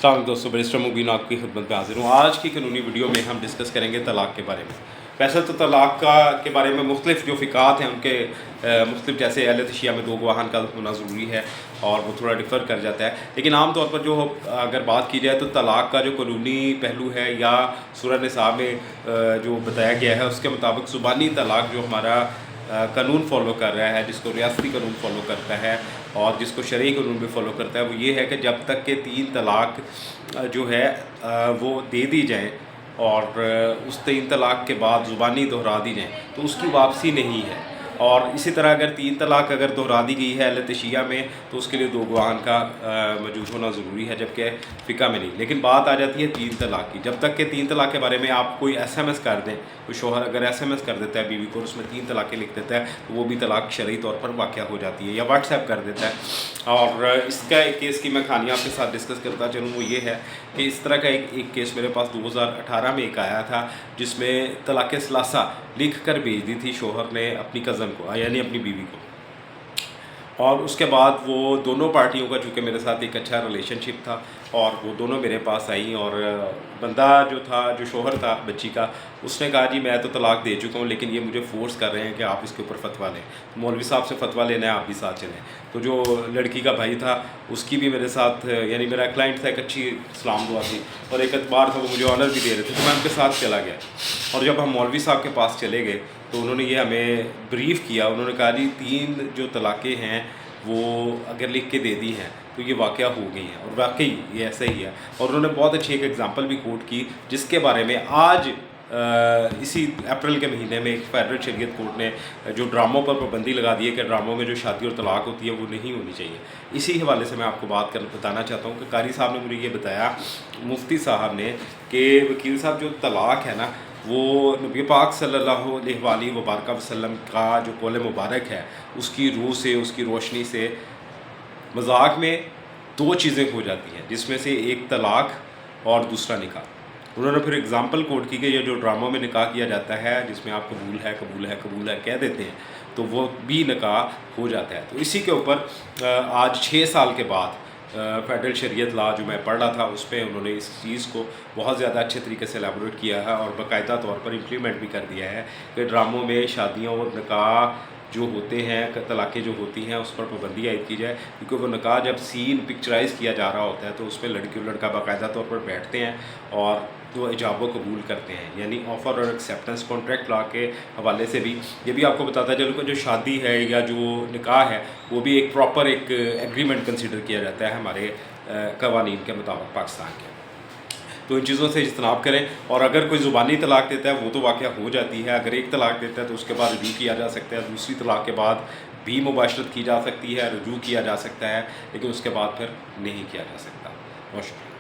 السلام علیکم دوستوں، بیرسٹر مبین آپ کی خدمت میں حاضر ہوں۔ آج کی قانونی ویڈیو میں ہم ڈسکس کریں گے طلاق کے بارے میں۔ ویسے تو طلاق کے بارے میں مختلف جو فقہات ہیں ان کے مختلف، جیسے اہل تشیع میں 2 گواہان کا ہونا ضروری ہے اور وہ تھوڑا ڈفر کر جاتا ہے، لیکن عام طور پر جو اگر بات کی جائے تو طلاق کا جو قانونی پہلو ہے یا سورہ نساء میں جو بتایا گیا ہے اس کے مطابق زبانی طلاق جو ہمارا قانون فالو کر رہا ہے، جس کو ریاستی قانون فالو کرتا ہے اور جس کو شرعی قانون بھی فالو کرتا ہے، وہ یہ ہے کہ جب تک کہ 3 طلاق جو ہے وہ دے دی جائیں اور اس 3 طلاق کے بعد زبانی دہرا دی جائیں تو اس کی واپسی نہیں ہے۔ اور اسی طرح اگر 3 طلاق اگر دہرا دی گئی ہے اہل تشیع میں تو اس کے لیے 2 گواہان کا موجود ہونا ضروری ہے، جبکہ فقہ میں نہیں۔ لیکن بات آ جاتی ہے 3 طلاق کی۔ جب تک کہ 3 طلاق کے بارے میں آپ کوئی ایس ایم ایس کر دیں، کوئی شوہر اگر ایس ایم ایس کر دیتا ہے بیوی کو اور اس میں 3 طلاقیں لکھ دیتا ہے تو وہ بھی طلاق شرعی طور پر واقع ہو جاتی ہے، یا واٹس ایپ کر دیتا ہے۔ اور اس کا ایک کیس کی میں کہانی آپ کے ساتھ ڈسکس کرتا چلوں، وہ یہ ہے کہ اس طرح کا ایک کیس میرے پاس 2018 میں ایک آیا تھا، جس میں طلاق ثلاثہ لکھ کر بھیج دی تھی شوہر نے اپنی کزن کو، یعنی اپنی بیوی کو، اور اس کے بعد وہ دونوں پارٹیوں کا چونکہ میرے ساتھ ایک اچھا ریلیشن شپ تھا اور وہ دونوں میرے پاس آئیں، اور بندہ جو تھا، جو شوہر تھا بچی کا، اس نے کہا جی میں تو طلاق دے چکا ہوں لیکن یہ مجھے فورس کر رہے ہیں کہ آپ اس کے اوپر فتویٰ لیں، مولوی صاحب سے فتویٰ لینا ہے، آپ بھی ساتھ چلیں۔ تو جو لڑکی کا بھائی تھا اس کی بھی میرے ساتھ، یعنی میرا کلائنٹ تھا، ایک اچھی سلام دعا تھی اور ایک اعتبار تھا، وہ مجھے آنر بھی دے رہے تھے، تو میں ان کے ساتھ چلا گیا۔ اور جب ہم مولوی صاحب کے پاس چلے گئے تو انہوں نے یہ ہمیں بریف کیا، انہوں نے کہا جی 3 جو طلاقیں ہیں وہ اگر لکھ کے دے دی ہیں تو یہ واقعہ ہو گئی ہیں، اور واقعی یہ ایسا ہی ہے۔ اور انہوں نے بہت اچھی ایک ایگزامپل بھی کوٹ کی، جس کے بارے میں آج اسی اپریل کے مہینے میں ایک فیڈرل شریعت کورٹ نے جو ڈراموں پر پابندی لگا دی ہے کہ ڈراموں میں جو شادی اور طلاق ہوتی ہے وہ نہیں ہونی چاہیے۔ اسی حوالے سے میں آپ کو بتانا چاہتا ہوں کہ قاری صاحب نے مجھے یہ بتایا، مفتی صاحب نے، کہ وکیل صاحب جو طلاق ہے نا، وہ نبی پاک صلی اللہ علیہ وآلہ وبارک وسلم کا جو قول مبارک ہے، اس کی روح سے، اس کی روشنی سے مذاق میں 2 چیزیں ہو جاتی ہیں، جس میں سے ایک طلاق اور دوسرا نکاح۔ انہوں نے پھر اگزامپل کوٹ کی کہ یہ جو ڈراموں میں نکاح کیا جاتا ہے، جس میں آپ قبول ہے قبول ہے قبول ہے کہہ دیتے ہیں، تو وہ بھی نکاح ہو جاتا ہے۔ تو اسی کے اوپر آج 6 سال کے بعد فیڈرل شریعت لا جو میں پڑھ رہا تھا، اس پہ انہوں نے اس چیز کو بہت زیادہ اچھے طریقے سے ایلیبوریٹ کیا ہے اور باقاعدہ طور پر امپلیمنٹ بھی کر دیا ہے کہ ڈراموں میں شادیوں اور نکاح جو ہوتے ہیں، طلاقیں جو ہوتی ہیں، اس پر پابندی عائد کی جائے، کیونکہ وہ نکاح جب سین پکچرائز کیا جا رہا ہوتا ہے تو اس میں لڑکی اور لڑکا باقاعدہ طور پر بیٹھتے ہیں اور وہ ایجاب و قبول کرتے ہیں، یعنی آفر اور ایکسیپٹنس کانٹریکٹ لا کے حوالے سے بھی یہ بھی آپ کو بتاتا چلوں کہ جو شادی ہے یا جو نکاح ہے وہ بھی ایک پراپر ایک ایگریمنٹ کنسیڈر کیا جاتا ہے ہمارے قوانین کے مطابق پاکستان کے۔ تو ان چیزوں سے اجتناب کریں، اور اگر کوئی زبانی طلاق دیتا ہے وہ تو واقعہ ہو جاتی ہے، اگر ایک طلاق دیتا ہے تو اس کے بعد رجوع کیا جا سکتا ہے، دوسری طلاق کے بعد بھی مباشرت کی جا سکتی ہے، رجوع کیا جا سکتا ہے، لیکن اس کے بعد پھر نہیں کیا جا سکتا۔ بہت شکریہ۔